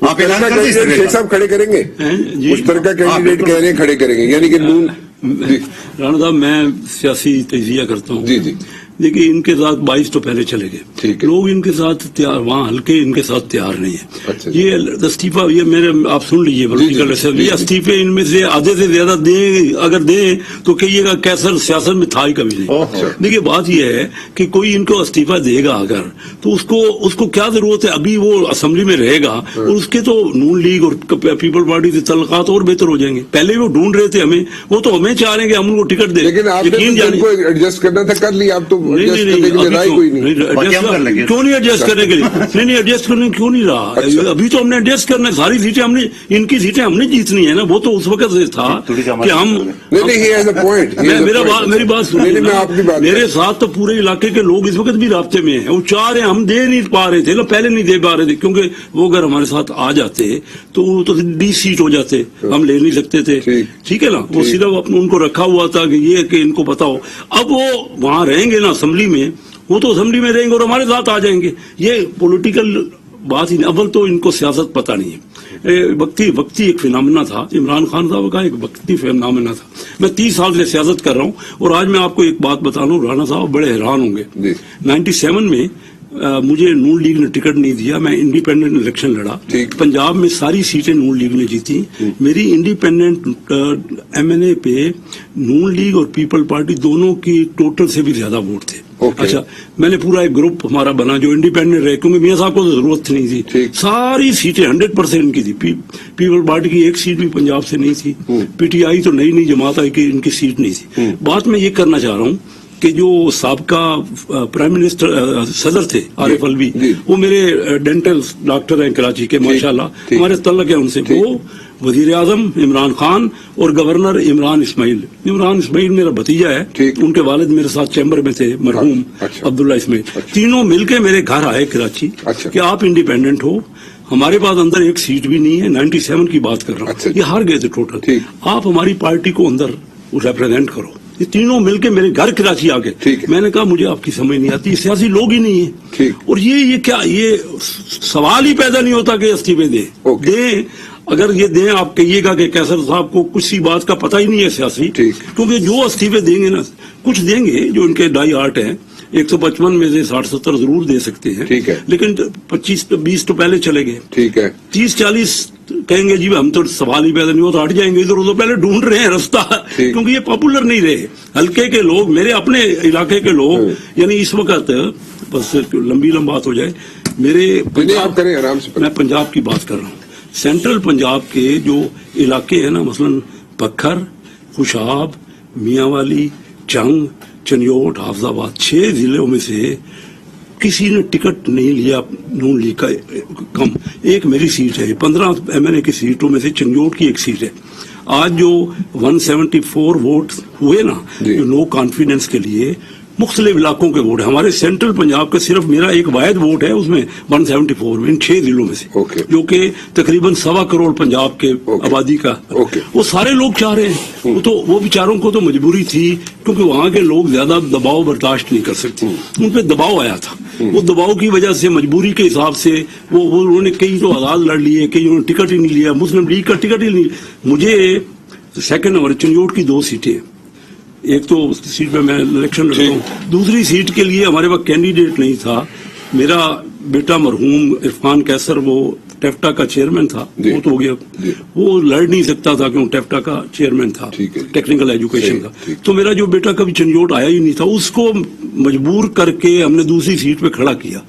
آپ اعلان کر دیں شیخ صاحب کھڑے کریں گے, مشترکہ کینڈیڈیٹ کہہ رہے ہیں کھڑے کریں گے, یعنی کہ نون. رانا صاحب میں سیاسی تجزیہ کرتا ہوں. جی جی دیکھیے ان کے ساتھ 22 تو پہلے چلے گئے, لوگ ان کے ساتھ تیار, وہاں ہلکے ان کے ساتھ تیار نہیں ہے. یہ استعفیٰ, یہ میرے آپ سن لیجیے پولیٹیکل اسمبلی, استعفے ان میں سے آدھے سے زیادہ دیں, اگر دیں تو کہیے گا کیسر سیاست میں تھا ہی کبھی نہیں. دیکھیے بات یہ ہے کہ کوئی ان کو استعفیٰ دے گا اگر, تو اس کو کیا ضرورت ہے, ابھی وہ اسمبلی میں رہے گا اور اس کے تو نون لیگ اور پیپل پارٹی سے تعلقات اور بہتر ہو جائیں گے. پہلے وہ ڈھونڈ رہے تھے ہمیں, وہ تو ہمیں چاہ رہے ہیں کہ ہم ان کو ٹکٹ دیں, لیکن آپ نے ان کو ایڈجسٹ کرنا تھا, کر لیا, آپ تو کیوں نہیں ایڈجسٹ کرنے کے لیے, نہیں ایڈجسٹ کرنے کیوں نہیں رہا, ابھی تو ہم نے ایڈجسٹ کرنا ہے, ساری سیٹیں ہم نے, ان کی سیٹیں ہم نے جیتنی ہے نا. وہ تو اس وقت سے تھا کہ ہم, میری بات سنیں, میرے ساتھ تو پورے علاقے کے لوگ اس وقت بھی رابطے میں ہیں, وہ چاہ رہے ہیں, ہم دے نہیں پا رہے تھے نا, پہلے نہیں دے پا رہے تھے, کیونکہ وہ اگر ہمارے ساتھ آ جاتے تو 20 سیٹ ہو جاتے, ہم لے نہیں سکتے تھے. ٹھیک ہے نا, وہ صرف ان کو رکھا ہوا تھا کہ یہ کہ ان کو پتا ہو. اب وہ وہاں رہیں گے نا اسمبلی میں, وہ تو اسمبلی میں رہیں گے اور ہمارے ساتھ آ جائیں گے. یہ پولیٹیکل بات ہی نہیں, اول تو ان کو سیاست پتہ نہیں ہے. وقتی ایک فینامنا تھا, عمران خان صاحب کا ایک وقتی فینامنا تھا. میں 30 سال سے سیاست کر رہا ہوں, اور آج میں آپ کو ایک بات بتا رہا ہوں, رانا صاحب بڑے حیران ہوں گے. 97 میں مجھے نون لیگ نے ٹکٹ نہیں دیا, میں انڈیپینڈنٹ الیکشن لڑا, پنجاب میں ساری سیٹیں نون لیگ نے جیتی. میری انڈیپینڈنٹ ایم این اے پہ نون لیگ اور پیپل پارٹی دونوں کی ٹوٹل سے بھی زیادہ ووٹ تھے. اچھا, میں نے پورا ایک گروپ ہمارا بنا جو انڈیپینڈنٹ رہے, کیونکہ میاں صاحب کو تو ضرورت نہیں تھی, ساری سیٹیں 100% کی تھی. پیپل پارٹی کی ایک سیٹ بھی پنجاب سے نہیں تھی, پی ٹی آئی تو نئی جماعت آئی کہ ان کی سیٹ نہیں تھی. بات میں یہ کرنا چاہ رہا ہوں کہ جو سابقہ پرائم منسٹر صدر تھے عارف الوی, وہ میرے ڈینٹل ڈاکٹر ہیں کراچی کے, ماشاءاللہ ہمارے تعلق ہے ان سے. وہ وزیر اعظم عمران خان اور گورنر عمران اسماعیل میرا بھتیجا ہے, ان کے والد میرے ساتھ چیمبر میں تھے, مرحوم عبداللہ اسماعیل, تینوں مل کے میرے گھر آئے کراچی کہ آپ انڈیپینڈنٹ ہو, ہمارے پاس اندر ایک سیٹ بھی نہیں ہے, 97 کی بات کر رہا ہوں, یہ ہار گئے تھے ٹوٹل, آپ ہماری پارٹی کو اندر ریپرزینٹ کرو. یہ تینوں مل کے میرے گھر کراچی آ گئے. میں نے کہا مجھے آپ کی سمجھ نہیں آتی, سیاسی لوگ ہی نہیں ہیں, اور یہ کیا, یہ سوال ہی پیدا نہیں ہوتا کہ استعفے دیں. اگر یہ دیں, آپ کہیے گا کہ کیسر صاحب کو کچھ سی بات کا پتہ ہی نہیں ہے سیاسی, کیونکہ جو استعفے دیں گے نا, کچھ دیں گے جو ان کے ڈائی آرٹ ہیں, 155 میں سے 60-70 ضرور دے سکتے ہیں, لیکن 25-20 تو پہلے چلے گئے. 30-40 کہیں گے جی ہم تو سوال ہی پیدا نہیں ہوتا, ہٹ جائیں گے ادھر ادھر, پہلے ڈھونڈ رہے ہیں رستہ, کیونکہ یہ پاپولر نہیں رہے. ہلکے کے لوگ, میرے اپنے علاقے کے لوگ, یعنی اس وقت بس لمبی بات ہو جائے, میں پنجاب کی بات کر رہا ہوں, سینٹرل پنجاب کے جو علاقے ہیں نا, مثلا بکھر, خوشاب, میاں والی, چنگ, چنیوٹ, حافظ آباد, 6 ضلعوں میں سے کسی نے ٹکٹ نہیں لیا نون لیگ کا. کم ایک میری سیٹ ہے, 15 ایم این اے کی سیٹوں میں سے چنیوٹ کی ایک سیٹ ہے. آج جو 174 ووٹ ہوئے نا, جو نو کانفیڈنس کے لیے, مختلف علاقوں کے ووٹ ہیں. ہمارے سینٹرل پنجاب کا صرف میرا ایک واحد ووٹ ہے, اس میں 174 میں, ان 6 ضلعوں میں سے, جو کہ تقریباً 1.25 کروڑ پنجاب کے آبادی کا. وہ سارے لوگ چاہ رہے ہیں, وہ بیچاروں کو تو مجبوری تھی, کیونکہ وہاں کے لوگ زیادہ دباؤ برداشت نہیں کر سکتے, ان پہ دباؤ آیا تھا. وہ دباؤ کی وجہ سے, مجبوری کے حساب سے وہ انہوں نے کئی تو آزاد لڑ لیے, کئی انہوں نے ٹکٹ ہی نہیں لیا, مسلم لیگ کا ٹکٹ ہی نہیں. مجھے سیکنڈ نمبر چنیوٹ کی 2 سیٹیں, ایک تو سیٹ پہ میں الیکشن لڑتا ہوں, دوسری سیٹ کے لیے ہمارے پاس کینڈیڈیٹ نہیں تھا. میرا بیٹا مرحوم عرفان کیسر, وہ ٹیفٹا کا چیئرمین تھا, وہ تو ہو گیا, وہ لڑ نہیں سکتا تھا کیوں ٹیفٹا کا چیئرمین تھا, ٹیکنیکل ایجوکیشن کا. تو میرا جو بیٹا کبھی چنیوٹ آیا ہی نہیں تھا, اس کو مجبور کر کے ہم نے دوسری سیٹ پہ کھڑا کیا.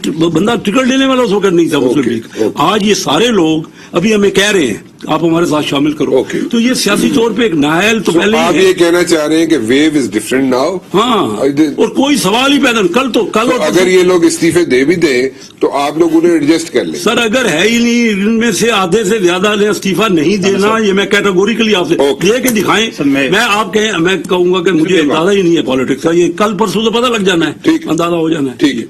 بندہ ٹکٹ لینے والا اس وقت نہیں تھا مسلم لیگ. آج یہ سارے لوگ ابھی ہمیں کہہ رہے ہیں آپ ہمارے ساتھ شامل کرو, تو یہ سیاسی طور پہ ایک نااہل تو پہلے آپ یہ کہنا چاہ رہے ہیں کہ ویو از ڈفرنٹ ناؤ. ہاں, اور کوئی سوال ہی پیدا نہیں. کل اگر یہ لوگ استعفے دے بھی دیں تو آپ لوگ انہیں ایڈجسٹ کر لیں. سر اگر ہے ہی نہیں, ان میں سے آدھے سے زیادہ نے استعفیٰ نہیں دینا, یہ میں کیٹیگوریکلی آپ سے دے کے دکھائیں. میں کہوں گا کہ مجھے اندازہ ہی نہیں ہے پالیٹکس کا, یہ کل پرسوں تو پتہ لگ جانا ہے, اندازہ ہو جانا ہے. ٹھیک ہے.